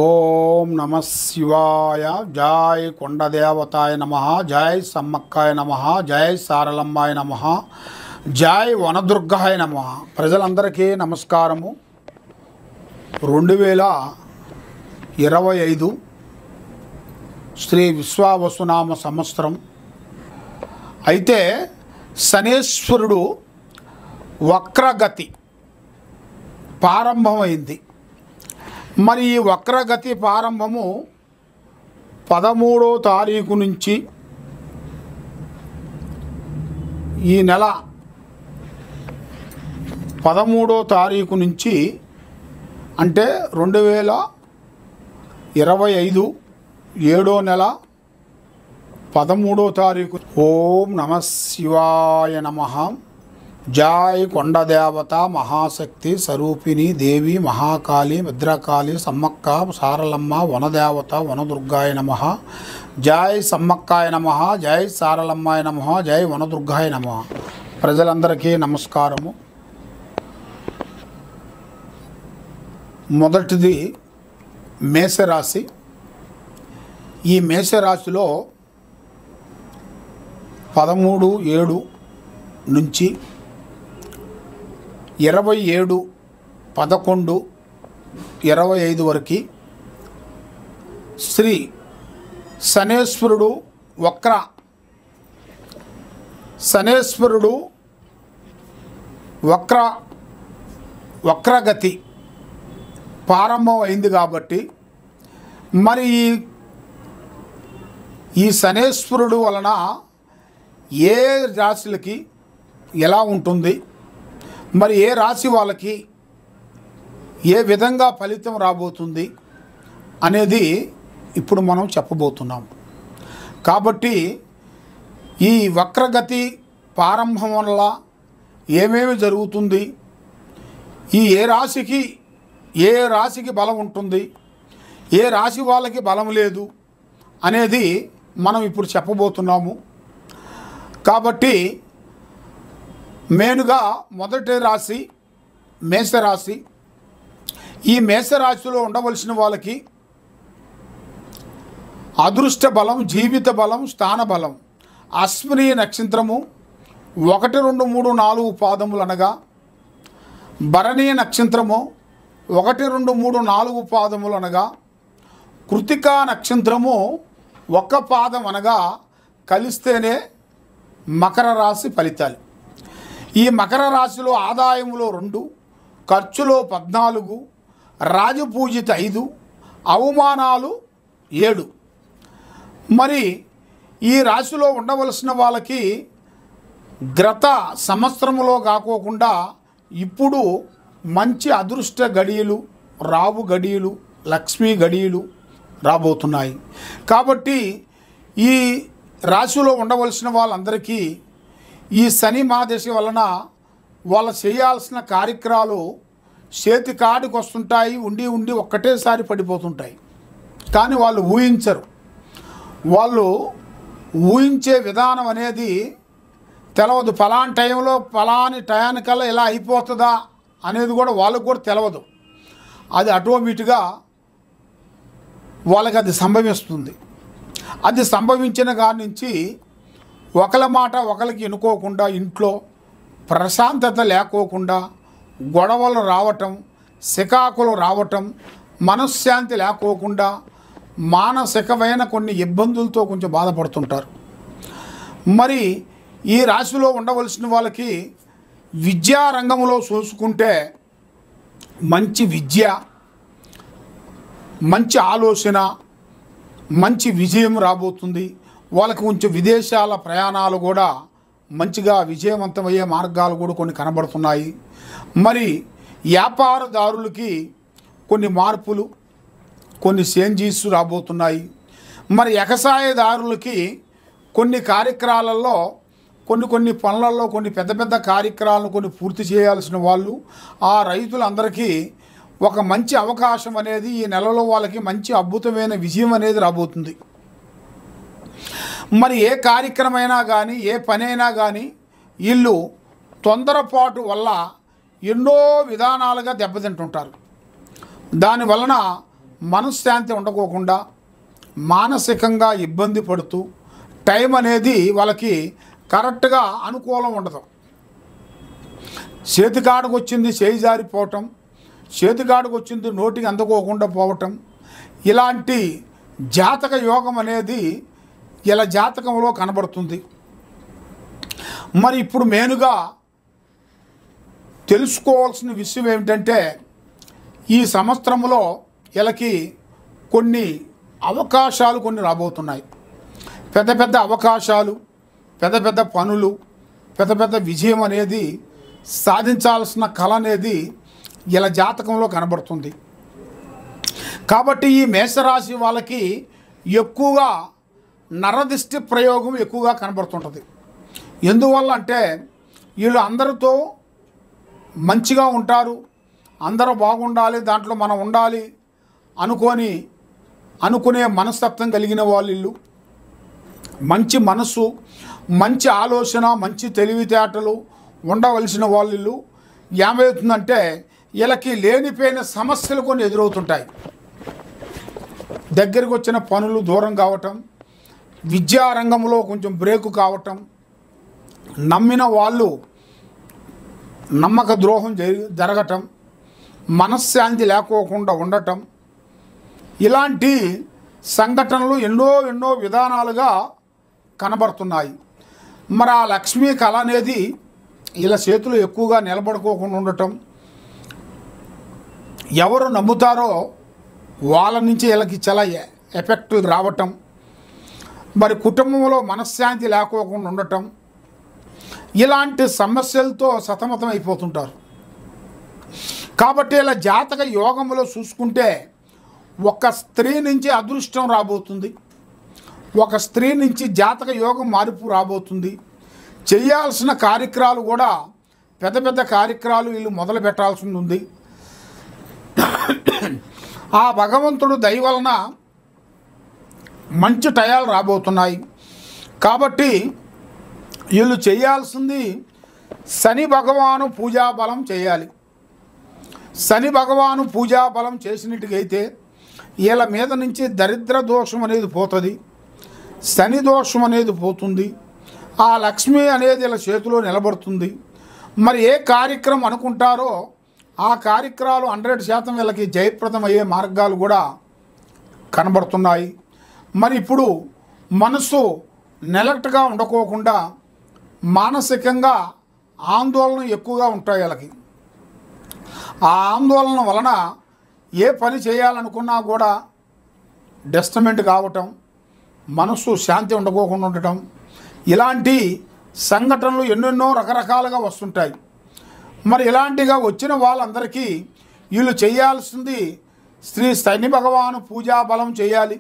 ఓం నమ శివాయ. జై కొండదేవతాయ నమ, జై సమ్మక్కాయ నమ, జై సారలమ్మాయ నమ, జై వనదుర్గాయ నమ. ప్రజలందరికీ నమస్కారము. 2025 శ్రీ విశ్వావసునామ సంవత్సరం. అయితే శనేశ్వరుడు వక్రగతి ప్రారంభమైంది. మరి ఈ వక్రగతి ప్రారంభము 13వ తారీఖు నుంచి ఈ నెల 13వ తారీఖు నుంచి అంటే 2025 7వ నెల 13వ తారీఖు. ఓం నమ శివాయ నమః. జై కొండదేవత మహాశక్తి స్వరూపిణి దేవి మహాకాళి భద్రకాళి సమ్మక్క సారలమ్మ వనదేవత వనదుర్గాయ నమ. జై సమ్మక్కాయ నమ, జై సారలమ్మాయ నమ, జై వనదుర్గాయ నమ. ప్రజలందరికీ నమస్కారము. మొదటిది మేషరాశి. ఈ మేషరాశిలో 13/7 నుంచి 27/11/25 వరకు శ్రీ శనేశ్వరుడు వక్రగతి ప్రారంభం అయింది. కాబట్టి మరి ఈ శనేశ్వరుడు వలన ఏ రాశులకి ఎలా ఉంటుంది, మరి ఏ రాశి వాళ్ళకి ఏ విధంగా ఫలితం రాబోతుంది అనేది ఇప్పుడు మనం చెప్పబోతున్నాం. కాబట్టి ఈ వక్రగతి ప్రారంభం వల్ల ఏమేమి జరుగుతుంది, ఏ రాశికి బలం ఉంటుంది, ఏ రాశి వాళ్ళకి బలం లేదు అనేది మనం ఇప్పుడు చెప్పబోతున్నాము. కాబట్టి మెయిన్గా మొదటి రాశి మేషరాశి. ఈ మేషరాశిలో ఉండవలసిన వాళ్ళకి అదృష్ట బలం, జీవిత బలం, స్థాన బలం. అశ్విని నక్షత్రము 1, 2, 3, 4 పాదములు అనగా, భరణి నక్షత్రము 1, 2, 3, 4 పాదములు అనగా, కృతికా నక్షత్రము 1 పాదం అనగా కలిస్తేనే మకర రాశి ఫలితాలు. ఈ మకర రాశిలో ఆదాయములో 2, ఖర్చులో 14, రాజపూజిత 5, అవమానాలు 7. మరి ఈ రాశిలో ఉండవలసిన వాళ్ళకి గత సంవత్సరంలో కాకోకుండా ఇప్పుడు మంచి అదృష్ట గడియలు, రావు గడియలు, లక్ష్మీ గడియలు రాబోతున్నాయి. కాబట్టి ఈ రాశిలో ఉండవలసిన వాళ్ళందరికీ ఈ శని మహాదశ వలన వాళ్ళు చేయాల్సిన కార్యక్రమాలు చేతి కాడికి వస్తుంటాయి. ఉండి ఒక్కటేసారి పడిపోతుంటాయి. కానీ వాళ్ళు ఊహించరు. వాళ్ళు ఊహించే విధానం అనేది తెలవదు. ఫలాని టైంలో ఫలాని టయానికల్లా ఇలా అయిపోతుందా అనేది కూడా వాళ్ళకు కూడా తెలవదు. అది ఆటోమేటిక్గా వాళ్ళకి అది సంభవిస్తుంది. అది సంభవించిన కాడి నుంచి ఒకళ్ళ మాట ఒకరికి ఎన్నుకోకుండా, ఇంట్లో ప్రశాంతత లేకోకుండా, గొడవలు రావటం, సికాకులు రావటం, మనశ్శాంతి లేకోకుండా మానసికమైన కొన్ని ఇబ్బందులతో కొంచెం బాధపడుతుంటారు. మరి ఈ రాశిలో ఉండవలసిన వాళ్ళకి విద్యారంగంలో చూసుకుంటే మంచి విద్య, మంచి ఆలోచన, మంచి విజయం రాబోతుంది. వాళ్ళకి కొంచెం విదేశాల ప్రయాణాలు కూడా మంచిగా విజయవంతమయ్యే మార్గాలు కూడా కొన్ని కనబడుతున్నాయి. మరి వ్యాపారదారులకి కొన్ని మార్పులు, కొన్ని చేంజెస్ రాబోతున్నాయి. మరి వ్యవసాయదారులకి కొన్ని కార్యక్రమాలలో కొన్ని పనులలో కొన్ని పెద్ద కార్యక్రమాలను కొన్ని పూర్తి చేయాల్సిన వాళ్ళు, ఆ రైతులందరికీ ఒక మంచి అవకాశం అనేది ఈ నెలలో వాళ్ళకి మంచి అద్భుతమైన విజయం అనేది రాబోతుంది. మరి ఏ కార్యక్రమైనా కానీ, ఏ పనైనా కానీ వీళ్ళు తొందరపాటు వల్ల ఎన్నో విధానాలుగా దెబ్బతింటుంటారు. దాని వలన మనశ్శాంతి ఉండకోకుండా మానసికంగా ఇబ్బంది పడుతూ టైం అనేది వాళ్ళకి కరెక్ట్గా అనుకూలం ఉండదు. చేతికాడకు వచ్చింది చేయి జారిపోవటం, చేతికాడకు వచ్చింది నోటికి అందుకోకుండా పోవటం, ఇలాంటి జాతక యోగం అనేది ఇలా జాతకంలో కనబడుతుంది. మరి ఇప్పుడు మెయిన్గా తెలుసుకోవాల్సిన విషయం ఏమిటంటే ఈ సంవత్సరంలో వీళ్ళకి కొన్ని అవకాశాలు రాబోతున్నాయి. పెద్ద పెద్ద అవకాశాలు, పెద్ద పెద్ద పనులు, పెద్ద పెద్ద విజయం అనేది సాధించాల్సిన కళ అనేది ఇలా జాతకంలో కనబడుతుంది. కాబట్టి ఈ మేషరాశి వాళ్ళకి ఎక్కువగా నరదిష్టి ప్రయోగం ఎక్కువగా కనబడుతుంటుంది. ఎందువల్ల అంటే వీళ్ళు అందరితో మంచిగా ఉంటారు, అందరూ బాగుండాలి, దాంట్లో మనం ఉండాలి అనుకునే మనస్తత్వం కలిగిన వాళ్ళు, మంచి మనసు, మంచి ఆలోచన, మంచి తెలివితేటలు ఉండవలసిన వాళ్ళు ఏమవుతుందంటే వీళ్ళకి లేనిపోయిన సమస్యలు కొన్ని ఎదురవుతుంటాయి. దగ్గరికి వచ్చిన పనులు దూరం కావటం, విద్యారంగంలో కొంచెం బ్రేకు కావటం, నమ్మిన వాళ్ళు నమ్మక ద్రోహం జరగటం, మనశ్శాంతి లేకోకుండా ఉండటం, ఇలాంటి సంఘటనలు ఎన్నో విధానాలుగా కనబడుతున్నాయి. మరి ఆ లక్ష్మీ కళ అనేది ఇలా చేతులు ఎక్కువగా నిలబడుకోకుండా ఉండటం, ఎవరు నమ్ముతారో వాళ్ళ నుంచి వీళ్ళకి చాలా ఎఫెక్ట్ రావటం, మరి కుటుంబంలో మనశ్శాంతి లేకోకుండా ఉండటం, ఇలాంటి సమస్యలతో సతమతం అయిపోతుంటారు. కాబట్టి ఇలా జాతక యోగంలో చూసుకుంటే ఒక స్త్రీ నుంచి అదృష్టం రాబోతుంది, ఒక స్త్రీ నుంచి జాతక యోగం మార్పు రాబోతుంది. చేయాల్సిన కార్యక్రమాలు కూడా పెద్ద పెద్ద కార్యక్రమాలు వీళ్ళు మొదలు పెట్టాల్సి ఉంది. ఆ భగవంతుడు దయ వలన మంచి టయాలు రాబోతున్నాయి. కాబట్టి వీళ్ళు చేయాల్సింది శని భగవాను పూజాబలం చేయాలి. శని భగవాను పూజాబలం చేసినట్టుగైతే వీళ్ళ మీద నుంచి దరిద్ర దోషం అనేది పోతుంది, శని దోషం అనేది పోతుంది, ఆ లక్ష్మి అనేది వీళ్ళ చేతిలో నిలబడుతుంది. మరి ఏ కార్యక్రమం అనుకుంటారో ఆ కార్యక్రమాలు 100% వీళ్ళకి జయప్రదం అయ్యే మార్గాలు కూడా కనబడుతున్నాయి. మరి ఇప్పుడు మనసు నెలక్ట్గా ఉండకోకుండా మానసికంగా ఆందోళన ఎక్కువగా ఉంటాయి వీళ్ళకి. ఆ ఆందోళన వలన ఏ పని చేయాలనుకున్నా కూడా డిస్టర్బెంట్ కావటం, మనసు శాంతి ఉండకోకుండా ఉండటం, ఇలాంటి సంఘటనలు ఎన్నెన్నో రకరకాలుగా వస్తుంటాయి. మరి ఇలాంటిగా వచ్చిన వాళ్ళందరికీ వీళ్ళు చేయాల్సింది శ్రీ శని భగవాను పూజాబలం చేయాలి.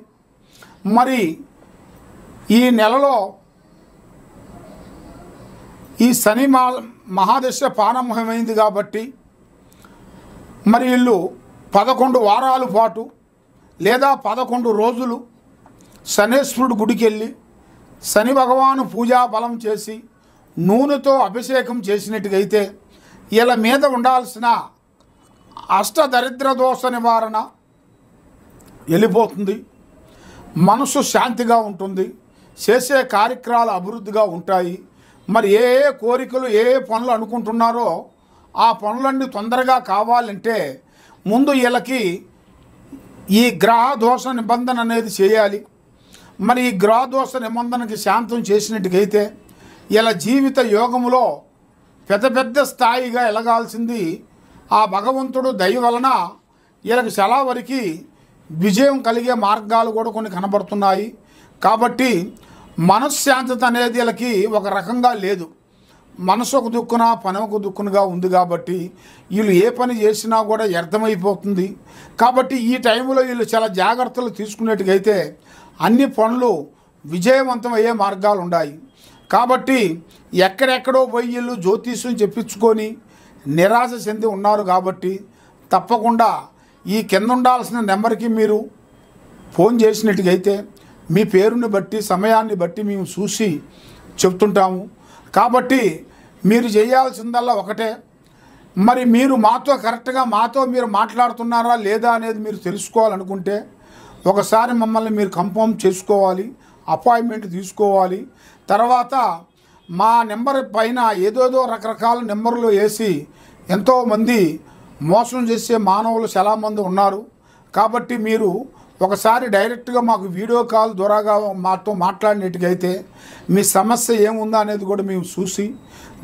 మరి ఈ నెలలో ఈ శని మహాదశ ప్రారంభమైంది కాబట్టి మరి వీళ్ళు 11 వారాల పాటు లేదా 11 రోజులు శనేశ్వరుడు గుడికి వెళ్ళి శని భగవాను పూజాబలం చేసి నూనెతో అభిషేకం చేసినట్టుగైతే వీళ్ళ మీద ఉండాల్సిన అష్టదరిద్ర దోష నివారణ వెళ్ళిపోతుంది, మనసు శాంతిగా ఉంటుంది, చేసే కార్యక్రమాలు అభివృద్ధిగా ఉంటాయి. మరి ఏ కోరికలు ఏ పనులు అనుకుంటున్నారో ఆ పనులన్నీ తొందరగా కావాలంటే ముందు వీళ్ళకి ఈ గ్రహ దోష నిబంధన అనేది చేయాలి. మరి ఈ గ్రహ దోష నిబంధనకి శాంతం చేసినట్టుగైతే ఇలా జీవిత యోగములో పెద్ద పెద్ద స్థాయిగా ఎలగాల్సింది ఆ భగవంతుడు దయ వలన వీళ్ళకి చాలా వరకు విజయం కలిగే మార్గాలు కూడా కొన్ని కనబడుతున్నాయి. కాబట్టి మనశ్శాంతత అనేది వీళ్ళకి ఒక రకంగా లేదు, మనసు ఒక దుక్కున పని ఒక దుక్కునగా ఉంది. కాబట్టి వీళ్ళు ఏ పని చేసినా కూడా వ్యర్థమైపోతుంది. కాబట్టి ఈ టైంలో వీళ్ళు చాలా జాగ్రత్తలు తీసుకునేట్టుగైతే అన్ని పనులు విజయవంతం అయ్యే మార్గాలు ఉన్నాయి. కాబట్టి ఎక్కడెక్కడో పోయి వీళ్ళు జ్యోతిష్యం చెప్పించుకొని నిరాశ చెంది ఉన్నారు. కాబట్టి తప్పకుండా ఈ కింద ఉండాల్సిన నెంబర్కి మీరు ఫోన్ చేసినట్టుగైతే మీ పేరుని బట్టి సమయాన్ని బట్టి మేము చూసి చెప్తుంటాము. కాబట్టి మీరు చేయాల్సిందల్లా ఒకటే, మరి మీరు మాతో కరెక్ట్గా మీరు మాట్లాడుతున్నారా లేదా అనేది మీరు తెలుసుకోవాలనుకుంటే ఒకసారి మమ్మల్ని మీరు కన్ఫర్మ్ చేసుకోవాలి, అపాయింట్మెంట్ తీసుకోవాలి. తర్వాత మా నెంబర్ పైన ఏదోదో రకరకాల నెంబర్లు వేసి ఎంతోమంది మోసం చేసే మానవులు చాలామంది ఉన్నారు. కాబట్టి మీరు ఒకసారి డైరెక్ట్గా మాకు వీడియో కాల్ ద్వారాగా మాతో మాట్లాడినట్టుగైతే మీ సమస్య ఏముందా అనేది కూడా మేము చూసి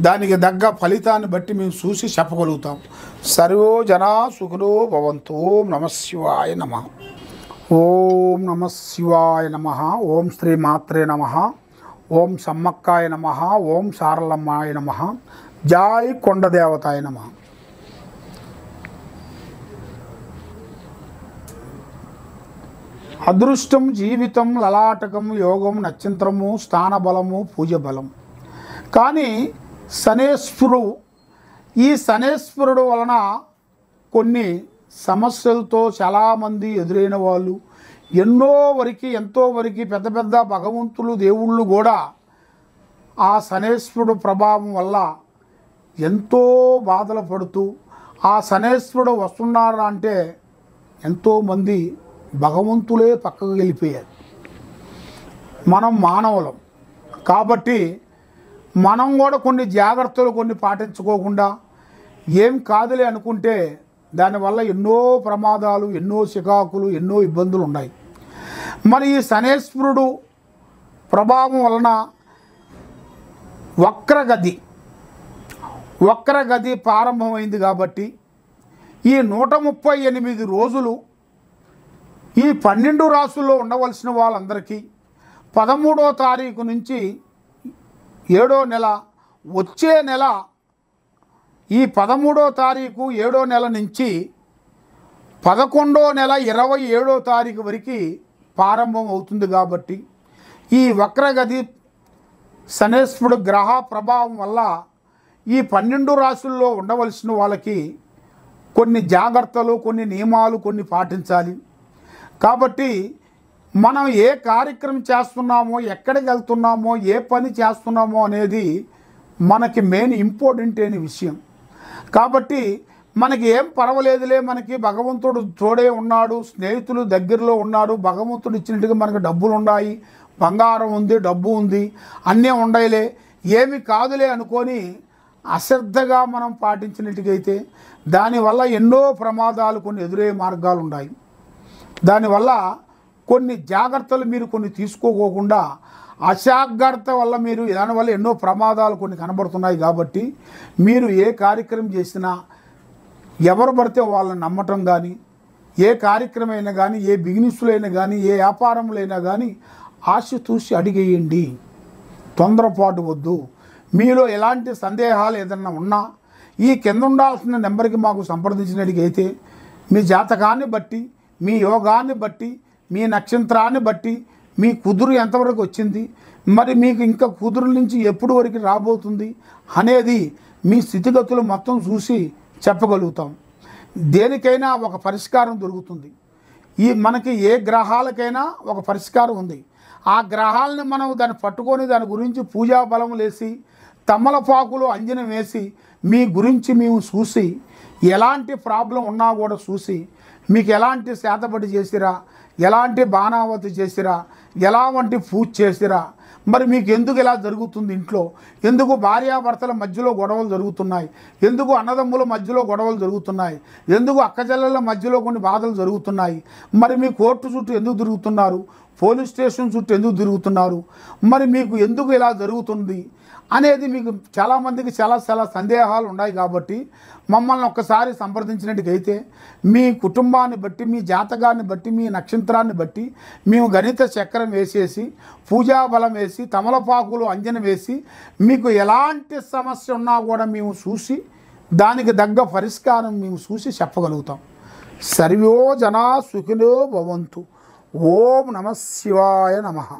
దానికి తగ్గ ఫలితాన్ని బట్టి మేము చూసి చెప్పగలుగుతాం. సర్వో జనా సుఖినో భవంతు. ఓం నమః శివాయ నమః. ఓం నమః శివాయ నమః. ఓం శ్రీ మాత్రే నమః. ఓం సమ్మక్కాయ నమః. ఓం సారలమ్మాయ నమః. జై కొండదేవతాయ నమః. అదృష్టం, జీవితం, లలాటకం, యోగం, నక్షత్రము, స్థానబలము, పూజ బలం. కానీ ఈ శనేశ్వరుడు వలన కొన్ని సమస్యలతో చాలామంది ఎదురైన వాళ్ళు ఎంతో వరకు పెద్ద పెద్ద భగవంతులు దేవుళ్ళు కూడా ఆ శనేశ్వరుడు ప్రభావం వల్ల ఎంతో బాధలు పడుతూ ఆ శనేశ్వరుడు వస్తున్నారా అంటే ఎంతోమంది భగవంతులే పక్కకు వెళ్ళిపోయారు. మనం మానవులం కాబట్టి మనం కూడా కొన్ని జాగ్రత్తలు కొన్ని పాటించుకోకుండా ఏం కాదులే అనుకుంటే దానివల్ల ఎన్నో ప్రమాదాలు, ఎన్నో చికాకులు, ఎన్నో ఇబ్బందులు ఉన్నాయి. మరి ఈ శనేశ్వరుడు ప్రభావం వలన వక్రగది ప్రారంభమైంది. కాబట్టి ఈ 138 రోజులు ఈ 12 రాసుల్లో ఉండవలసిన వాళ్ళందరికీ 13వ తారీఖు నుంచి 7వ నెల, వచ్చే నెల ఈ 13వ తారీఖు 7వ నెల నుంచి 11వ నెల 27వ తారీఖు వరకు ప్రారంభం అవుతుంది. కాబట్టి ఈ వక్రగది శనేశ్వరుడు గ్రహ ప్రభావం వల్ల ఈ 12 రాశుల్లో ఉండవలసిన వాళ్ళకి కొన్ని జాగ్రత్తలు, కొన్ని నియమాలు కొన్ని పాటించాలి. కాబట్టి మనం ఏ కార్యక్రమం చేస్తున్నామో, ఎక్కడికి వెళ్తున్నామో, ఏ పని చేస్తున్నామో అనేది మనకి మెయిన్ ఇంపార్టెంట్ అయిన విషయం. కాబట్టి మనకి ఏం పర్వాలేదులే, మనకి భగవంతుడు తోడే ఉన్నాడు, స్నేహితులు దగ్గరలో ఉన్నాడు, భగవంతుడు ఇచ్చినట్టుగా మనకు డబ్బులు ఉన్నాయి, బంగారం ఉంది, డబ్బు ఉంది, అన్నీ ఉండయిలే, ఏమి కాదులే అనుకొని అశ్రద్ధగా మనం పాటించినట్టుగైతే దానివల్ల ఎన్నో ప్రమాదాలు, కొన్ని ఎదురయ్యే మార్గాలు ఉన్నాయి. దానివల్ల కొన్ని జాగ్రత్తలు మీరు కొన్ని తీసుకోకుండా అజాగ్రత్త వల్ల మీరు దానివల్ల ఎన్నో ప్రమాదాలు కొన్ని కనబడుతున్నాయి. కాబట్టి మీరు ఏ కార్యక్రమం చేసినా ఎవరు పడితే వాళ్ళని నమ్మటం కానీ, ఏ కార్యక్రమం అయినా కానీ, ఏ బిజినెస్లైనా కానీ, ఏ వ్యాపారంలైనా కానీ ఆశతూసి అడిగేయండి, తొందరపాటు వద్దు. మీలో ఎలాంటి సందేహాలు ఏదన్నా ఉన్నా ఈ కింద ఉండాల్సిన నెంబర్కి మాకు సంప్రదించినట్టుగైతే మీ జాతకాన్ని బట్టి, మీ యోగాన్ని బట్టి, మీ నక్షత్రాన్ని బట్టి మీ కుదురు ఎంతవరకు వచ్చింది, మరి మీకు ఇంకా కుదురు నుంచి ఎప్పుడు వరకు రాబోతుంది అనేది మీ స్థితిగతులు మొత్తం చూసి చెప్పగలుగుతాం. దేనికైనా ఒక పరిష్కారం దొరుకుతుంది. మనకి ఏ గ్రహాలకైనా ఒక పరిష్కారం ఉంది. ఆ గ్రహాలని మనం దాన్ని పట్టుకొని దాని గురించి పూజా బలం వేసి, తమలపాకులు అంజనం వేసి మీ గురించి మేము చూసి, ఎలాంటి ప్రాబ్లం ఉన్నా కూడా చూసి, మీకు ఎలాంటి శాతపడి చేసిరా, ఎలాంటి బాణావతి చేసిరా, ఎలాంటి పూజ చేసిరా, మరి మీకు ఎందుకు ఇలా జరుగుతుంది, ఇంట్లో ఎందుకు భార్యాభర్తల మధ్యలో గొడవలు జరుగుతున్నాయి, ఎందుకు అన్నదమ్ముల మధ్యలో గొడవలు జరుగుతున్నాయి, ఎందుకు అక్కచెల్లెల మధ్యలో కొన్ని బాధలు జరుగుతున్నాయి, మరి మీ కోర్టు చుట్టూ ఎందుకు తిరుగుతున్నారు, పోలీస్ స్టేషన్ చుట్టూ ఎందుకు తిరుగుతున్నారు, మరి మీకు ఎందుకు ఇలా జరుగుతుంది అనేది మీకు చాలామందికి చాలా సందేహాలు ఉన్నాయి. కాబట్టి మమ్మల్ని ఒక్కసారి సంప్రదించినట్టుకైతే మీ కుటుంబాన్ని బట్టి, మీ జాతకాన్ని బట్టి, మీ నక్షత్రాన్ని బట్టి మేము గణిత చక్రం వేసేసి, పూజా బలం వేసి, తమలపాకులు అంజనం వేసి, మీకు ఎలాంటి సమస్య ఉన్నా కూడా మేము చూసి దానికి తగ్గ పరిష్కారం మేము చూసి చెప్పగలుగుతాం. సర్వో జనా సుఖినో భవంతు. ఓం నమః శివాయ నమః.